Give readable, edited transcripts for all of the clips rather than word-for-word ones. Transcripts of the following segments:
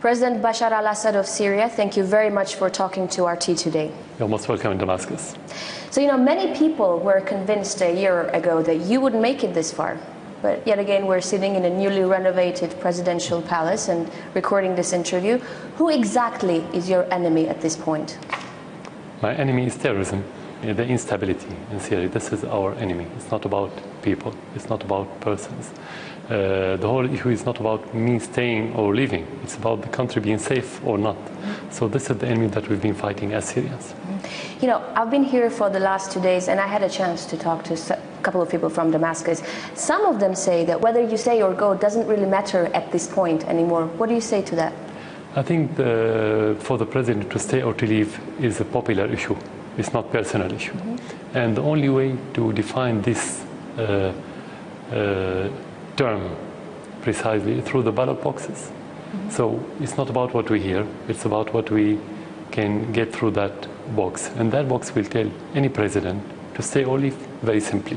President Bashar al-Assad of Syria, thank you very much for talking to RT today. You're most welcome in Damascus. So, many people were convinced a year ago that you would make it this far. But yet again, we're sitting in a newly renovated presidential palace and recording this interview. Who exactly is your enemy at this point? My enemy is terrorism, the instability in Syria. This is our enemy. It's not about people. It's not about persons. The whole issue is not about me staying or leaving. It's about the country being safe or not. So this is the enemy that we've been fighting as Syrians. I've been here for the last 2 days and I had a chance to talk to a couple of people from Damascus. Some of them say that whether you stay or go doesn't really matter at this point anymore. What do you say to that? I think for the president to stay or to leave is a popular issue. It's not personal issue. And the only way to define this term precisely through the ballot boxes. So it's not about what we hear, it's about what we can get through that box. And that box will tell any president to stay or leave, very simply.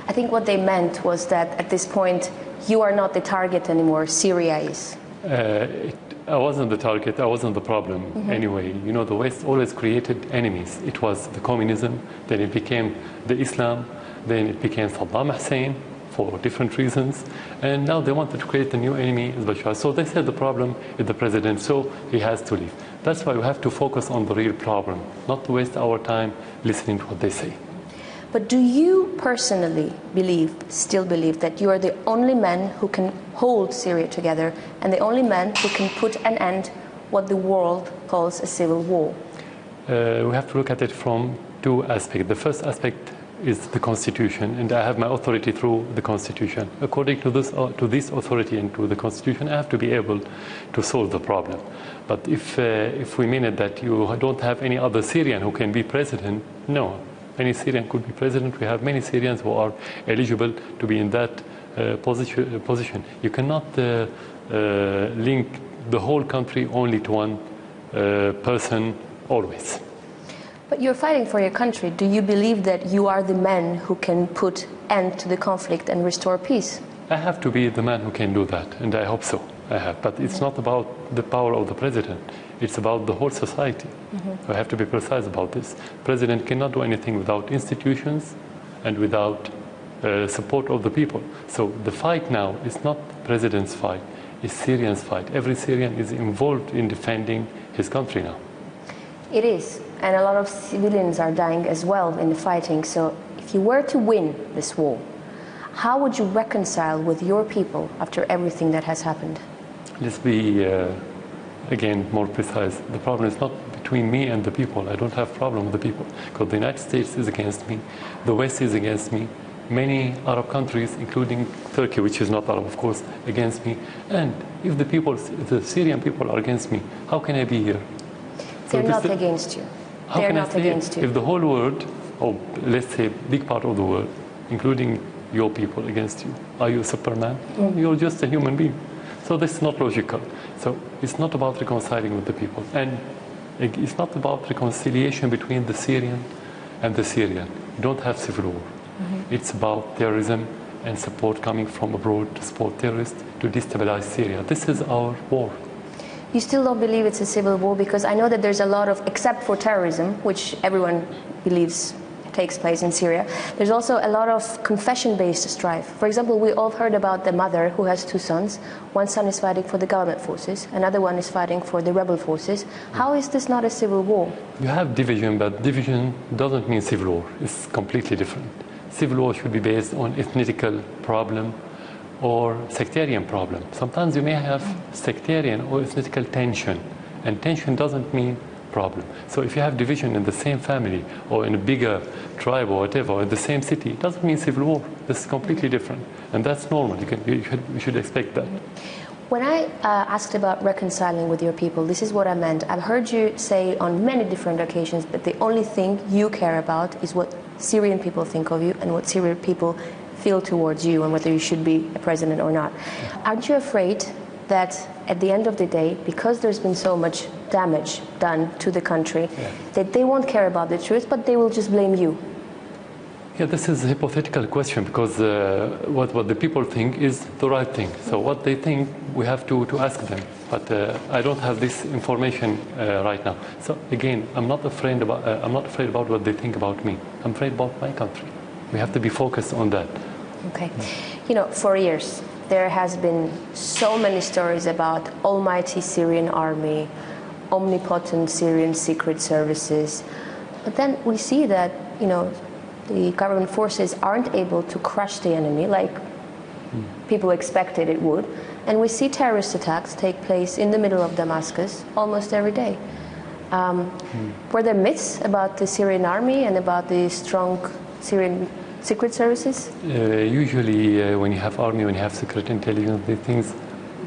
I think what they meant was that at this point, you are not the target anymore, Syria is. I wasn't the target, I wasn't the problem anyway. The West always created enemies. It was the communism, then it became the Islam, then it became Saddam Hussein for different reasons. And now they wanted to create a new enemy, as Bashar. So they said the problem is the president, so he has to leave. That's why we have to focus on the real problem, not to waste our time listening to what they say. But do you personally still believe that you are the only man who can hold Syria together and the only man who can put an end what the world calls a civil war? We have to look at it from two aspects. The first aspect is the Constitution, and I have my authority through the Constitution. According to this authority and to the Constitution, I have to be able to solve the problem. But if we mean it that you don't have any other Syrian who can be president, no. Any Syrian could be president. We have many Syrians who are eligible to be in that position. You cannot link the whole country only to one person always. But you're fighting for your country. Do you believe that you are the man who can put end to the conflict and restore peace? I have to be the man who can do that, and I hope so. I have. But it's not about the power of the president. It's about the whole society. I have to be precise about this. The president cannot do anything without institutions and without support of the people. So the fight now is not the president's fight, it's Syrians' fight. Every Syrian is involved in defending his country now. It is, and a lot of civilians are dying as well in the fighting. So if you were to win this war, how would you reconcile with your people after everything that has happened? Let's be, again, more precise. The problem is not between me and the people. I don't have a problem with the people, because the United States is against me, the West is against me, many Arab countries, including Turkey, which is not Arab, of course, against me. And if the Syrian people are against me, how can I be here? They're not against you. They're not against you. If the whole world, or let's say a big part of the world, including your people against you, are you a Superman? You're just a human being. So this is not logical. So it's not about reconciling with the people. And it's not about reconciliation between the Syrian and the Syrian. You don't have civil war. It's about terrorism and support coming from abroad to support terrorists to destabilize Syria. This is our war. You still don't believe it's a civil war? Because I know that there's a lot of, except for terrorism, which everyone believes takes place in Syria, there's also a lot of confession-based strife. For example, we all heard about the mother who has 2 sons. One son is fighting for the government forces, another one is fighting for the rebel forces. How is this not a civil war? You have division, but division doesn't mean civil war. It's completely different. Civil war should be based on ethnical problem or sectarian problem. Sometimes you may have sectarian or ethnical tension, and tension doesn't mean problem. So if you have division in the same family or in a bigger tribe or whatever, or in the same city, it doesn't mean civil war. This is completely different, and that's normal. You should expect that. When I asked about reconciling with your people, this is what I meant. I've heard you say on many different occasions that the only thing you care about is what Syrian people think of you and what Syrian people feel towards you and whether you should be a president or not. Aren't you afraid that at the end of the day, because there's been so much damage done to the country, that they won't care about the truth, but they will just blame you? Yeah, this is a hypothetical question because what the people think is the right thing. So what they think, we have to ask them. But I don't have this information right now. So again, I'm not afraid about what they think about me. I'm afraid about my country. We have to be focused on that. Okay. You know, for years, there has been so many stories about almighty Syrian army, omnipotent Syrian secret services. But then we see that, you know, the government forces aren't able to crush the enemy like people expected it would. And we see terrorist attacks take place in the middle of Damascus almost every day. Were there myths about the Syrian army and about the strong Syrian secret services? Usually when you have army, when you have secret intelligence, the things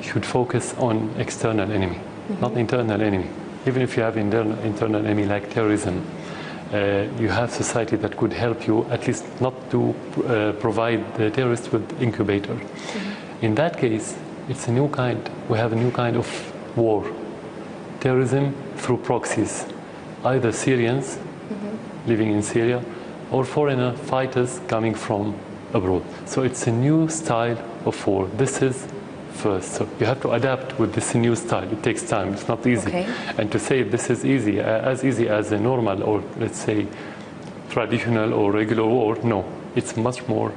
should focus on external enemy, not internal enemy. Even if you have internal enemy like terrorism, you have society that could help you at least not to provide the terrorists with incubator. In that case, it's a new kind. We have a new kind of war. Terrorism through proxies, either Syrians living in Syria or foreigner fighters coming from abroad. So it's a new style of war. This is first. So you have to adapt with this new style. It takes time. It's not easy. Okay. And to say this is easy as a normal or let's say traditional or regular war, no. It's much more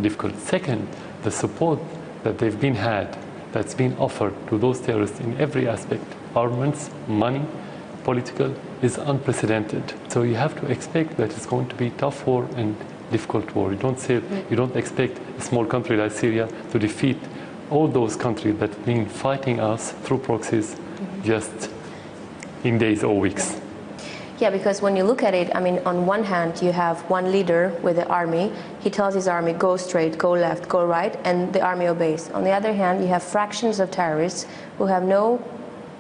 difficult. Second, the support that they've been had, that's been offered to those terrorists in every aspect, armaments, money, political, is unprecedented. So you have to expect that it's going to be tough war and difficult war. You don't expect a small country like Syria to defeat all those countries that have been fighting us through proxies just in days or weeks. Yeah, because when you look at it, I mean, on one hand, you have one leader with the army. He tells his army, go straight, go left, go right, and the army obeys. On the other hand, you have fractions of terrorists who have no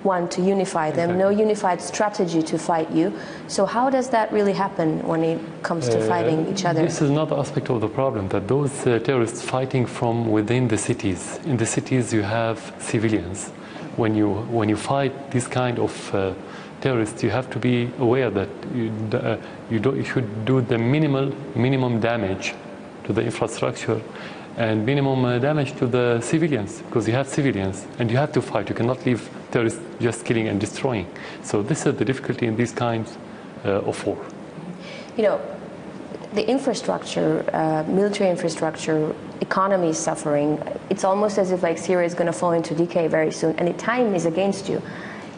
one to unify them, exactly. No unified strategy to fight you. So how does that really happen when it comes to fighting each other? This is another aspect of the problem, that those terrorists fighting from within the cities. In the cities you have civilians. When you fight this kind of terrorists, you have to be aware that you should do the minimum damage to the infrastructure and minimum damage to the civilians, because you have civilians and you have to fight. You cannot leave terrorists just killing and destroying. So this is the difficulty in these kinds of war. You know, the infrastructure, military infrastructure, economy is suffering. It's almost as if like Syria is going to fall into decay very soon, and the time is against you.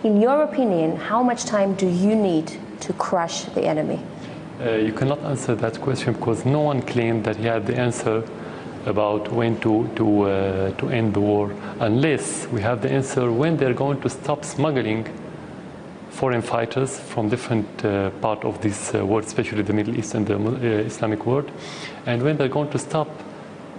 In your opinion, how much time do you need to crush the enemy? You cannot answer that question because no one claimed that he had the answer about when to end the war, unless we have the answer when they're going to stop smuggling foreign fighters from different part of this world, especially the Middle East and the Islamic world, and when they're going to stop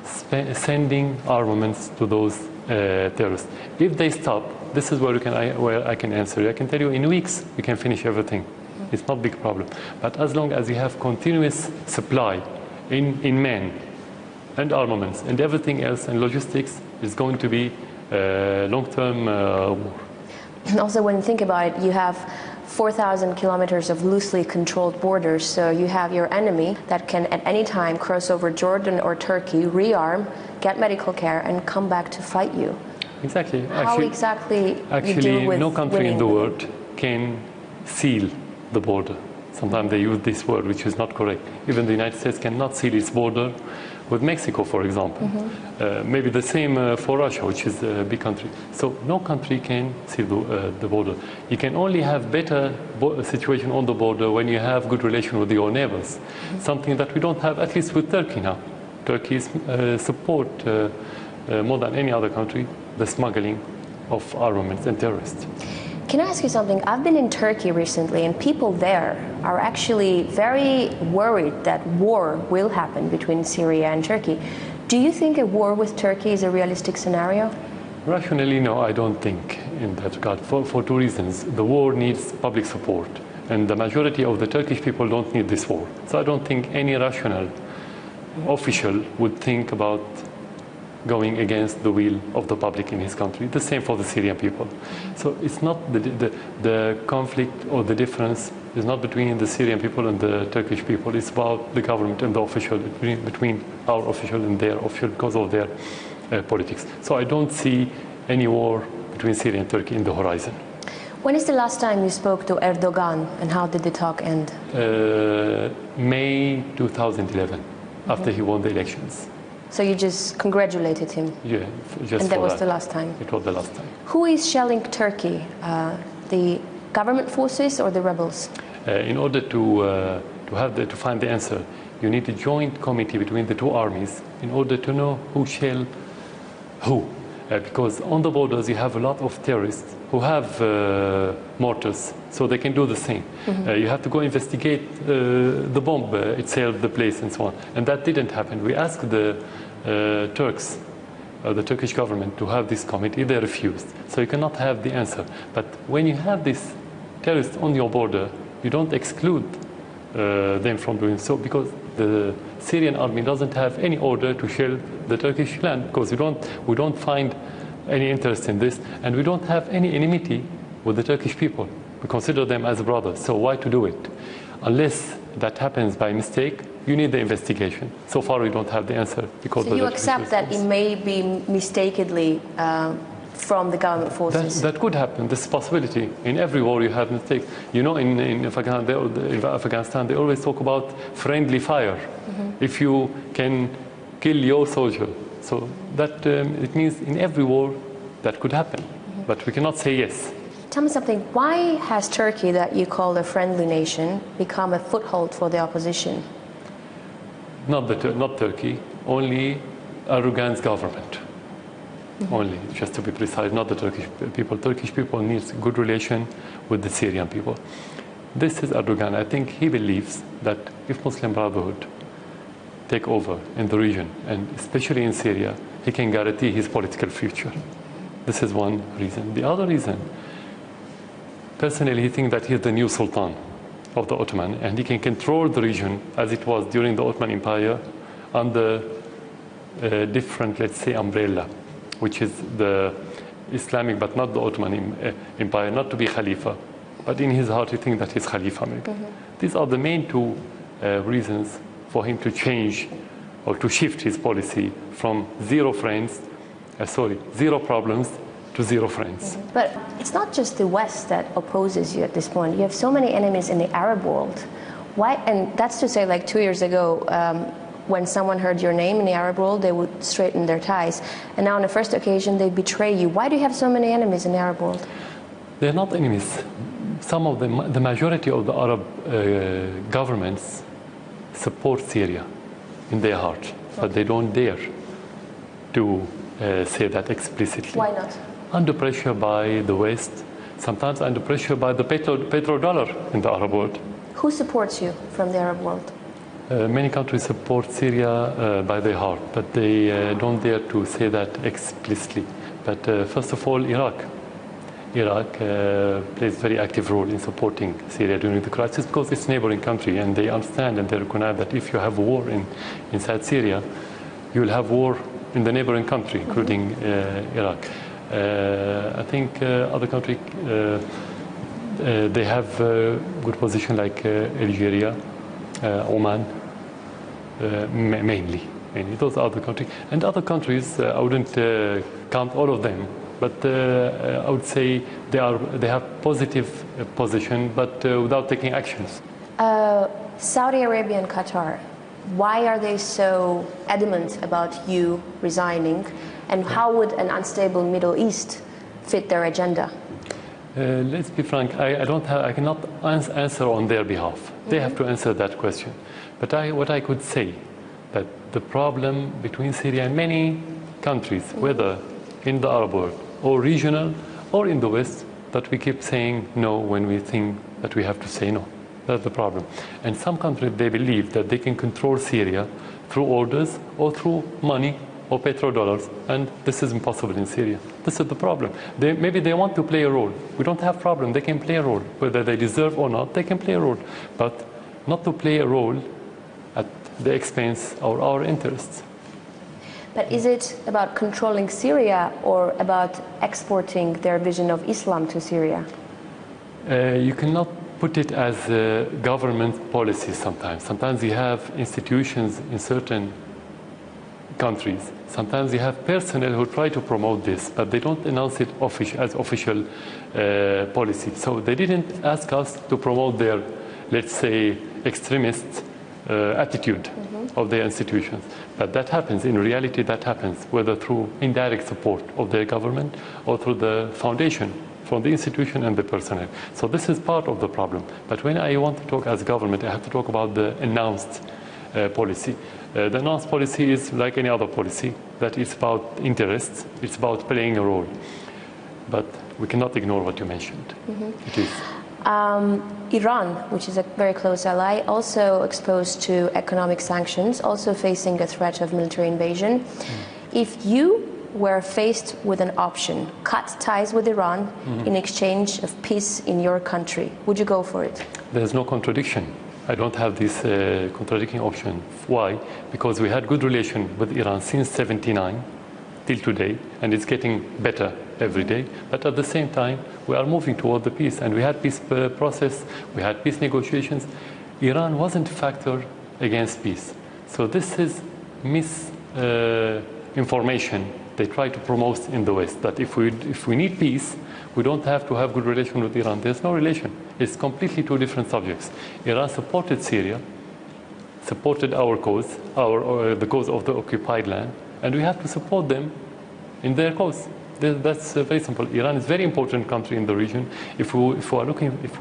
sending armaments to those terrorists. If they stop, this is where I can answer you. I can tell you in weeks we can finish everything. It's not a big problem. But as long as you have continuous supply in men and armaments and everything else and logistics, is going to be long-term war. Also, when you think about it, you have 4,000 kilometers of loosely controlled borders, so you have your enemy that can at any time cross over Jordan or Turkey, rearm, get medical care, and come back to fight you. Exactly. How exactly you deal with no country in the world can seal the border. Sometimes they use this word, which is not correct. Even the United States cannot seal its border with Mexico, for example. Maybe the same for Russia, which is a big country. So no country can seal the border. You can only have better situation on the border when you have good relation with your neighbors. Something that we don't have, at least with Turkey now. Turkey support more than any other country the smuggling of armaments and terrorists. Can I ask you something? I've been in Turkey recently, and people there are actually very worried that war will happen between Syria and Turkey. Do you think a war with Turkey is a realistic scenario? Rationally, no, I don't think in that regard, for two reasons. The war needs public support, and the majority of the Turkish people don't need this war. So I don't think any rational official would think about going against the will of the public in his country. The same for the Syrian people. So it's not the conflict or the difference It's not between the Syrian people and the Turkish people. It's about the government and the official, between our official and their official because of their politics. So I don't see any war between Syria and Turkey in the horizon. When is the last time you spoke to Erdogan and how did the talk end? May 2011, after he won the elections. So you just congratulated him? Yeah, just and that was the last time? It was the last time. Who is shelling Turkey? The government forces or the rebels? In order to find the answer, you need a joint committee between the two armies in order to know who shell who. Because on the borders you have a lot of terrorists who have mortars, so they can do the same. You have to go investigate the bomb itself, the place and so on. And that didn't happen. We asked the Turks, the Turkish government, to have this committee. They refused. So you cannot have the answer. But when you have these terrorists on your border, you don't exclude them from doing so, because the Syrian army doesn't have any order to shell the Turkish land, because we don't find any interest in this, and we don't have any enmity with the Turkish people. We consider them as brothers, so why to do it? Unless that happens by mistake, you need the investigation. So far we don't have the answer. Because so you accept that it may be mistakenly from the government forces? That could happen. This possibility. In every war you have mistakes. You know, in Afghanistan they always talk about friendly fire. If you can kill your soldier. So that it means in every war that could happen. But we cannot say yes. Tell me something. Why has Turkey, that you call a friendly nation, become a foothold for the opposition? Not Turkey. Only Erdogan's government. Only, just to be precise, not the Turkish people. Turkish people need good relation with the Syrian people. This is Erdogan. I think he believes that if Muslim Brotherhood take over in the region, and especially in Syria, he can guarantee his political future. This is one reason. The other reason, personally, he thinks that he is the new Sultan of the Ottoman, and he can control the region as it was during the Ottoman Empire under a different, let's say, umbrella, which is the Islamic, but not the Ottoman Empire, not to be Khalifa. But in his heart, he thinks that he's Khalifa, maybe. These are the main two reasons for him to change or to shift his policy from zero problems to zero friends. But it's not just the West that opposes you at this point. You have so many enemies in the Arab world. Why? And that's to say, like 2 years ago, when someone heard your name in the Arab world, they would straighten their ties. And now on the first occasion, they betray you. Why do you have so many enemies in the Arab world? They're not enemies. Some of them, the majority of the Arab governments support Syria in their heart, but they don't dare to say that explicitly. Why not? Under pressure by the West, sometimes under pressure by the petrodollar in the Arab world. Who supports you from the Arab world? Many countries support Syria by their heart, but they don't dare to say that explicitly. But first of all, Iraq plays a very active role in supporting Syria during the crisis, because it's a neighboring country, and they understand and they recognize that if you have war inside Syria, you will have war in the neighboring country, including Iraq. I think other countries, they have a good position, like Algeria, Oman, mainly. Those are the countries. And other countries, I wouldn't count all of them, but I would say they have positive position, but without taking actions. Saudi Arabia and Qatar, why are they so adamant about you resigning? And how would an unstable Middle East fit their agenda? Let's be frank, I cannot answer on their behalf. They have to answer that question. But what I could say, that the problem between Syria and many countries, whether in the Arab world or regional or in the West, that we keep saying no when we think that we have to say no. That's the problem. And some countries, they believe that they can control Syria through orders or through money or petrodollars, and this is impossible in Syria. This is the problem. Maybe they want to play a role. We don't have problem. They can play a role. Whether they deserve or not, they can play a role. But not to play a role at the expense of our interests. But is it about controlling Syria or about exporting their vision of Islam to Syria? You cannot put it as a government policy sometimes. Sometimes you have institutions in certain countries. Sometimes you have personnel who try to promote this, but they don't announce it as official policy. So they didn't ask us to promote their, let's say, extremist attitude of their institutions. But that happens, in reality that happens, whether through indirect support of their government or through the foundation from the institution and the personnel. So this is part of the problem. But when I want to talk as government, I have to talk about the announced policy. The announced policy is like any other policy, that it's about interests, it's about playing a role. But we cannot ignore what you mentioned. It is. Iran, which is a very close ally, also exposed to economic sanctions, also facing a threat of military invasion. If you were faced with an option, cut ties with Iran in exchange of peace in your country, would you go for it? There's no contradiction. I don't have this contradicting option. Why? Because we had good relation with Iran since '79 till today, and it's getting better every day. But at the same time, we are moving toward the peace, and we had peace process, we had peace negotiations. Iran wasn't a factor against peace. So this is misinformation they try to promote in the West, that if we need peace, we don't have to have good relation with Iran. There's no relation. It's completely two different subjects. Iran supported Syria, supported our cause, the cause of the occupied land, and we have to support them in their cause. That's very simple. Iran is a very important country in the region. If we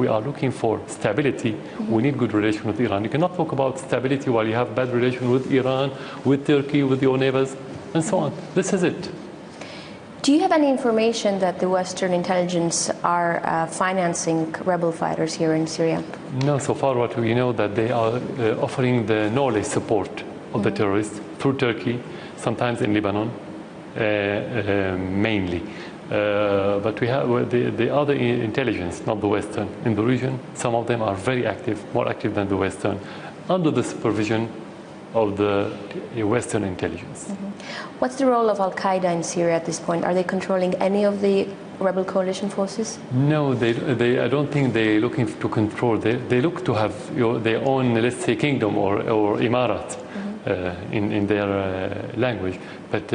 are looking for stability, we need good relation with Iran. You cannot talk about stability while you have bad relation with Iran, with Turkey, with your neighbors, and so on. This is it. Do you have any information that the Western intelligence are financing rebel fighters here in Syria? No, so far what we know that they are offering the knowledge support of the terrorists through Turkey, sometimes in Lebanon, mainly. But we have the other intelligence, not the Western, in the region. Some of them are very active, more active than the Western, under the supervision of the Western intelligence. What's the role of al-Qaeda in Syria at this point? Are they controlling any of the rebel coalition forces? No, I don't think they're looking to control. They look to have their own, let's say, kingdom or emirat in their language. But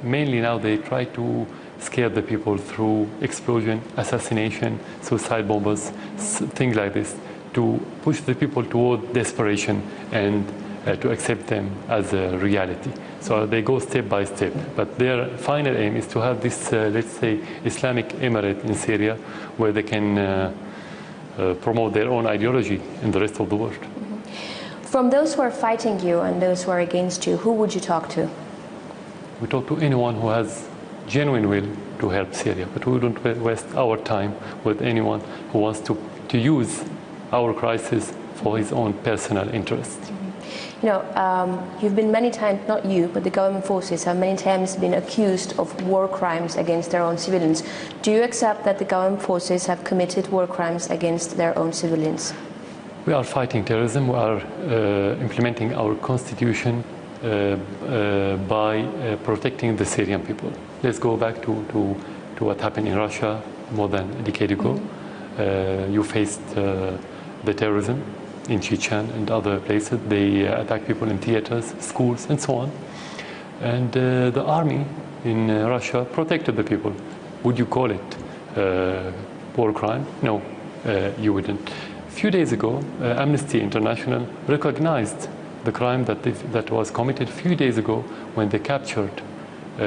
mainly now they try to scare the people through explosion, assassination, suicide bombers, things like this, to push the people toward desperation and to accept them as a reality. So they go step by step. But their final aim is to have this, let's say, Islamic emirate in Syria, where they can promote their own ideology in the rest of the world. From those who are fighting you and those who are against you, who would you talk to? We talk to anyone who has genuine will to help Syria, but we don't waste our time with anyone who wants to use our crisis for his own personal interest. You know, you've been many times, not you, but the government forces have many times been accused of war crimes against their own civilians. Do you accept that the government forces have committed war crimes against their own civilians? We are fighting terrorism. We are implementing our constitution by protecting the Syrian people. Let's go back to what happened in Russia more than a decade ago. You faced the terrorism in Chechen and other places. They attack people in theaters, schools, and so on. And the army in Russia protected the people. Would you call it war crime? No, you wouldn't. A few days ago, Amnesty International recognized the crime that was committed a few days ago when they captured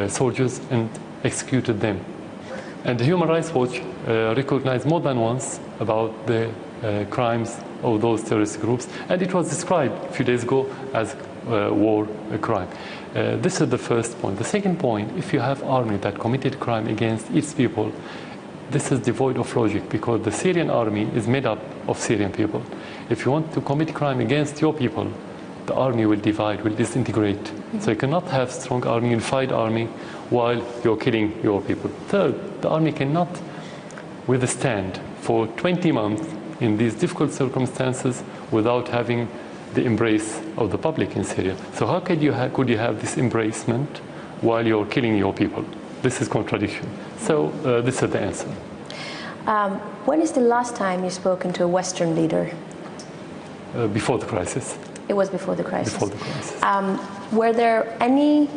soldiers and executed them. And the Human Rights Watch recognized more than once about the crimes of those terrorist groups, and it was described a few days ago as war crime. This is the first point. The second point, if you have army that committed crime against its people, this is devoid of logic, because the Syrian army is made up of Syrian people. If you want to commit crime against your people, the army will divide, will disintegrate. So you cannot have strong army, unified army, while you're killing your people. Third, the army cannot withstand for 20 months in these difficult circumstances without having the embrace of the public in Syria. So how could you have this embracement while you're killing your people? This is contradiction. So this is the answer. When is the last time you've spoken to a Western leader? Before the crisis. It was before the crisis. Before the crisis. Were there any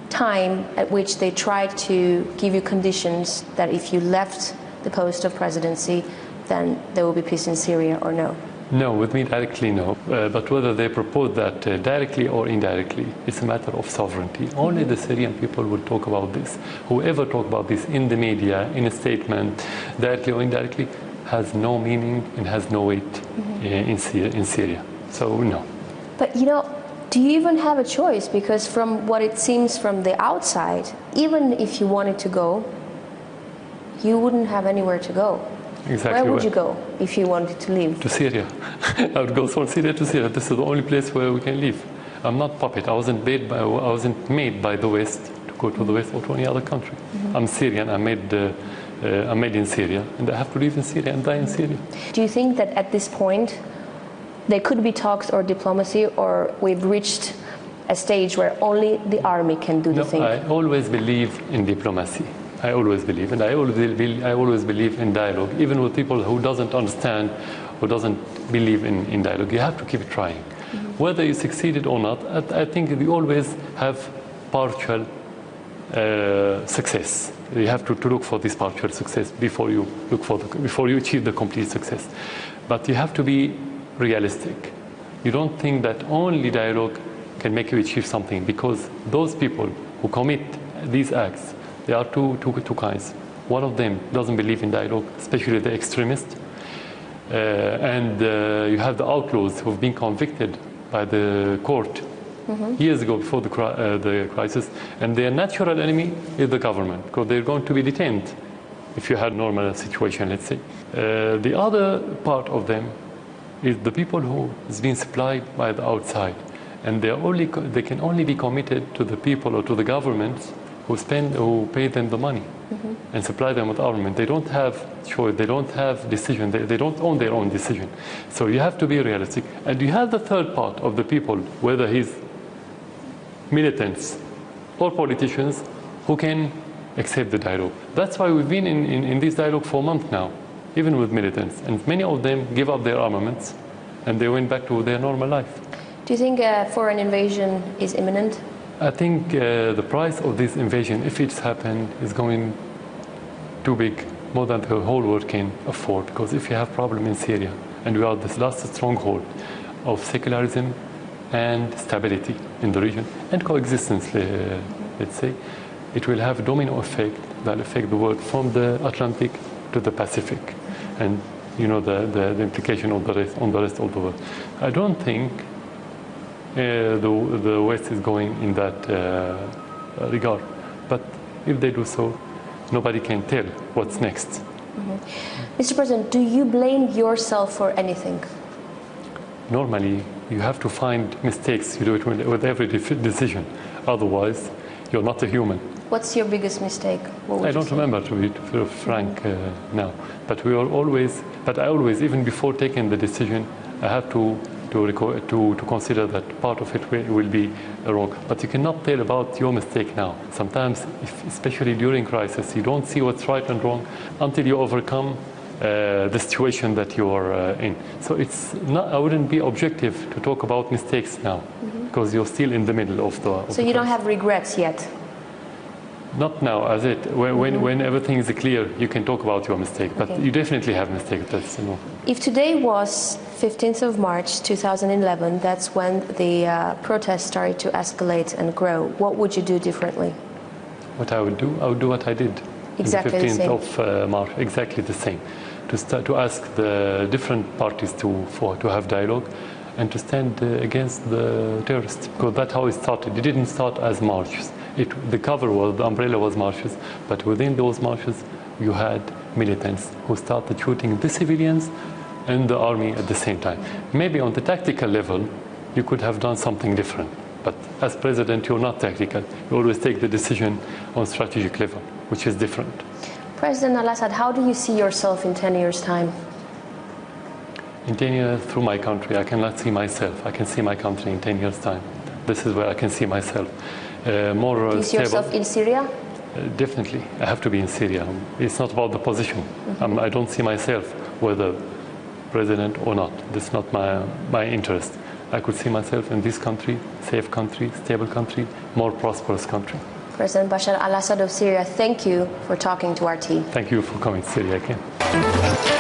time at which they tried to give you conditions that if you left the post of presidency, then there will be peace in Syria, or no? No, with me directly, no. But whether they propose that directly or indirectly, it's a matter of sovereignty. Only the Syrian people will talk about this. Whoever talk about this in the media, in a statement, directly or indirectly, has no meaning and has no weight in Syria. So, no. But, you know, do you even have a choice? Because from what it seems from the outside, even if you wanted to go, you wouldn't have anywhere to go. Exactly. Where would you go if you wanted to leave? To Syria. I would go from Syria to Syria. This is the only place where we can live. I'm not puppet. I wasn't made by the West to go to the West or to any other country. I'm Syrian. I'm made in Syria, and I have to live in Syria and die in Syria. Do you think that at this point there could be talks or diplomacy, or we've reached a stage where only the army can do the thing? I always believe in diplomacy. I always believe, and I always believe in dialogue, even with people who doesn't understand, who doesn't believe in dialogue. You have to keep trying. Whether you succeeded or not, I think we always have partial success. You have to look for this partial success before you achieve the complete success. But you have to be realistic. You don't think that only dialogue can make you achieve something, because those people who commit these acts, there are two kinds. One of them doesn't believe in dialogue, especially the extremists. And you have the outlaws who have been convicted by the court years ago before the crisis. And their natural enemy is the government, because they're going to be detained if you had a normal situation, let's say. The other part of them is the people who has been supplied by the outside. And they can only be committed to the people or to the governments who pay them the money and supply them with armament. They don't have choice, they don't have decision, they don't own their own decision. So you have to be realistic. And you have the third part of the people, whether he's militants or politicians, who can accept the dialogue. That's why we've been in this dialogue for a month now, even with militants. And many of them give up their armaments and they went back to their normal life. Do you think a foreign invasion is imminent? I think the price of this invasion, if it's happened, is going too big, more than the whole world can afford. Because if you have problem in Syria, and we are this last stronghold of secularism and stability in the region, and coexistence, let's say, it will have a domino effect that will affect the world from the Atlantic to the Pacific. And you know the implication of on the rest of the world. I don't think the West is going in that regard. But if they do so, nobody can tell what's next. Mr. President, do you blame yourself for anything? Normally, you have to find mistakes. You do it with every decision. Otherwise, you're not a human. What's your biggest mistake? I don't remember, to be frank, now. But I always, even before taking the decision, I have to consider that part of it will be wrong. But you cannot tell about your mistake now. Sometimes, especially during crisis, you don't see what's right and wrong until you overcome the situation that you are in. So I wouldn't be objective to talk about mistakes now, because you're still in the middle of the So you don't have regrets yet? Not now, as it. When everything is clear, you can talk about your mistake. But you definitely have mistakes. That's, If today was 15th of March 2011, that's when the protests started to escalate and grow, what would you do differently? What I would do what I did. Exactly the 15th the same. of March, exactly the same. To ask the different parties to have dialogue and to stand against the terrorists. Because that's how it started. It didn't start as marches. The umbrella was marches, but within those marches you had militants who started shooting the civilians and the army at the same time. Maybe on the tactical level you could have done something different, but as president you're not tactical. You always take the decision on strategic level, which is different. President al-Assad, how do you see yourself in 10 years' time? In 10 years, through my country, I cannot see myself. I can see my country in 10 years' time. This is where I can see myself. Do you see yourself in Syria? Definitely, I have to be in Syria. It's not about the position. I don't see myself whether president or not. That's not my interest. I could see myself in this country, safe country, stable country, more prosperous country. President Bashar al-Assad of Syria, thank you for talking to our team. Thank you for coming to Syria again.